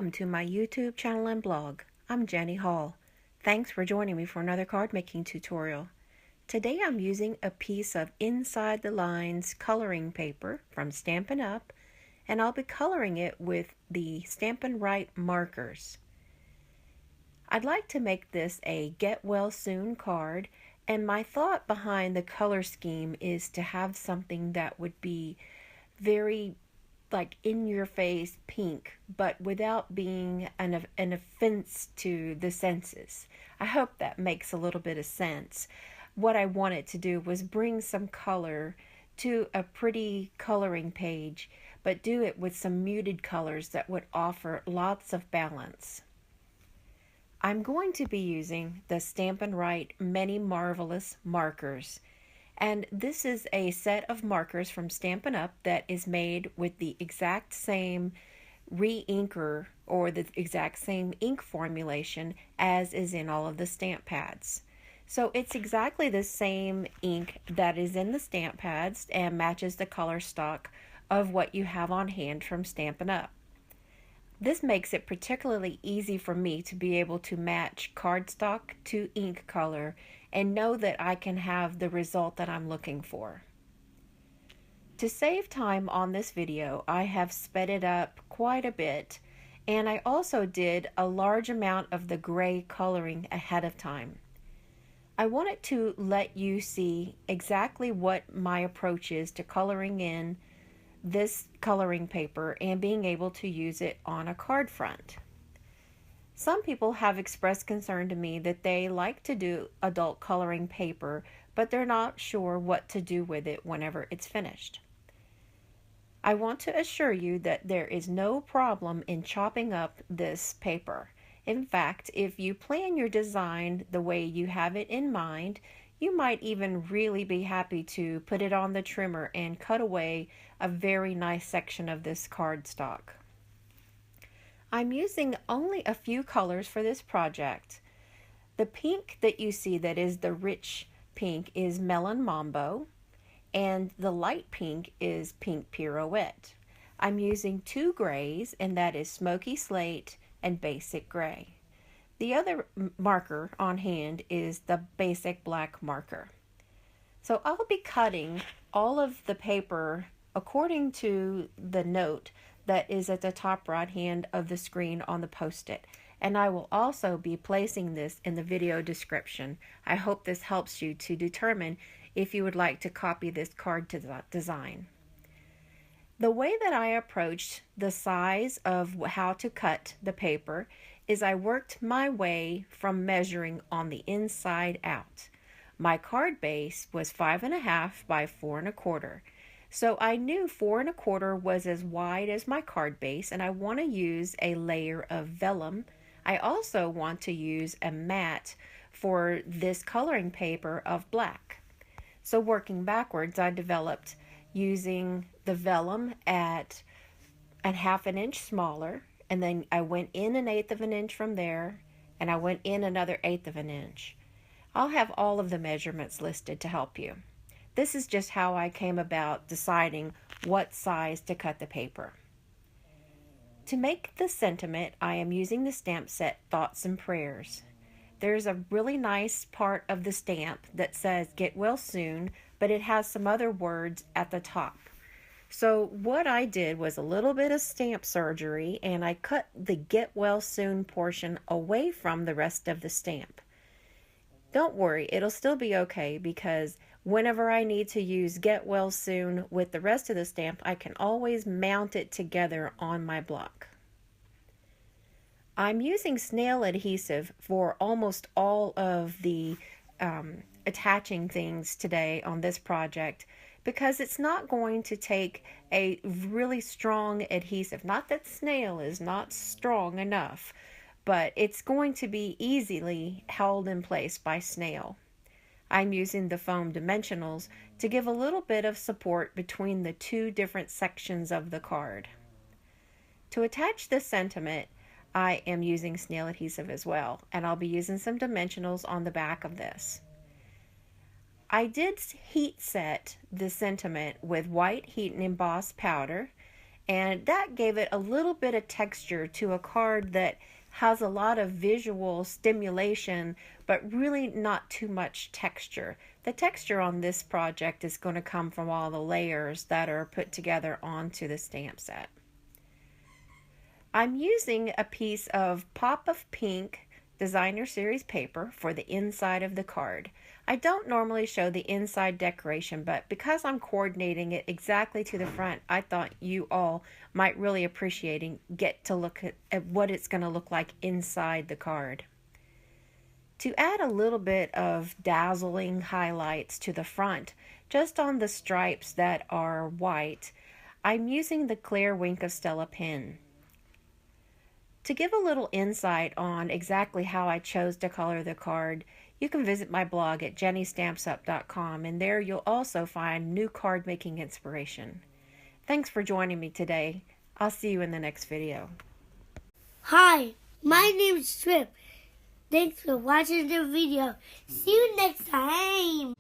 Welcome to my YouTube channel and blog. I'm Jenny Hall. Thanks for joining me for another card making tutorial. Today I'm using a piece of Inside the Lines coloring paper from Stampin Up, and I'll be coloring it with the Stampin Write Markers. I'd like to make this a get well soon card, and my thought behind the color scheme is to have something that would be very like in your face pink, but without being an offense to the senses. I hope that makes a little bit of sense. What I wanted to do was bring some color to a pretty coloring page, but do it with some muted colors that would offer lots of balance. I'm going to be using the Stampin Write Many Marvelous Markers. And this is a set of markers from Stampin Up that is made with the exact same re-inker or the exact same ink formulation as is in all of the stamp pads. So it's exactly the same ink that is in the stamp pads and matches the color stock of what you have on hand from Stampin Up. This makes it particularly easy for me to be able to match cardstock to ink color and know that I can have the result that I'm looking for. To save time on this video, I have sped it up quite a bit, and I also did a large amount of the gray coloring ahead of time. I wanted to let you see exactly what my approach is to coloring in this coloring paper and being able to use it on a card front. Some people have expressed concern to me that they like to do adult coloring paper, but they're not sure what to do with it whenever it's finished. I want to assure you that there is no problem in chopping up this paper. In fact, if you plan your design the way you have it in mind, you might even really be happy to put it on the trimmer and cut away a very nice section of this cardstock. I'm using only a few colors for this project. The pink that you see that is the rich pink is Melon Mambo, and the light pink is Pink Pirouette. I'm using two grays, and that is Smoky Slate and Basic Gray. The other marker on hand is the basic black marker. So I'll be cutting all of the paper according to the note that is at the top right hand of the screen on the post-it. And I will also be placing this in the video description. I hope this helps you to determine if you would like to copy this card design. The way that I approached the size of how to cut the paper is I worked my way from measuring on the inside out. My card base was 5.5 by 4 1/4. So I knew 4 1/4 was as wide as my card base, and I want to use a layer of vellum. I also want to use a matte for this coloring paper of black. So working backwards, I developed using the vellum at 1/2 inch smaller, and then I went in 1/8 of an inch from there, and I went in another 1/8 of an inch. I'll have all of the measurements listed to help you. This is just how I came about deciding what size to cut the paper. To make the sentiment, I am using the stamp set Thoughts and Prayers. There's a really nice part of the stamp that says Get Well Soon, but it has some other words at the top. So what I did was a little bit of stamp surgery, and I cut the Get Well Soon portion away from the rest of the stamp. Don't worry, it'll still be okay, because whenever I need to use Get Well Soon with the rest of the stamp, I can always mount it together on my block. I'm using snail adhesive for almost all of the attaching things today on this project, because it's not going to take a really strong adhesive. Not that snail is not strong enough, but it's going to be easily held in place by snail. I'm using the foam dimensionals to give a little bit of support between the two different sections of the card. To attach this sentiment, I am using snail adhesive as well, and I'll be using some dimensionals on the back of this. I did heat set the sentiment with white heat and emboss powder, and that gave it a little bit of texture to a card that has a lot of visual stimulation but really not too much texture. The texture on this project is going to come from all the layers that are put together onto the stamp set. I'm using a piece of Pop of Pink Designer Series paper for the inside of the card. I don't normally show the inside decoration, but because I'm coordinating it exactly to the front, I thought you all might really get to look at what it's going to look like inside the card. To add a little bit of dazzling highlights to the front, just on the stripes that are white, I'm using the Clear Wink of Stella pen. To give a little insight on exactly how I chose to color the card, you can visit my blog at jennystampsup.com, and there you'll also find new card making inspiration. Thanks for joining me today. I'll see you in the next video. Hi, my name is Trip. Thanks for watching the video. See you next time.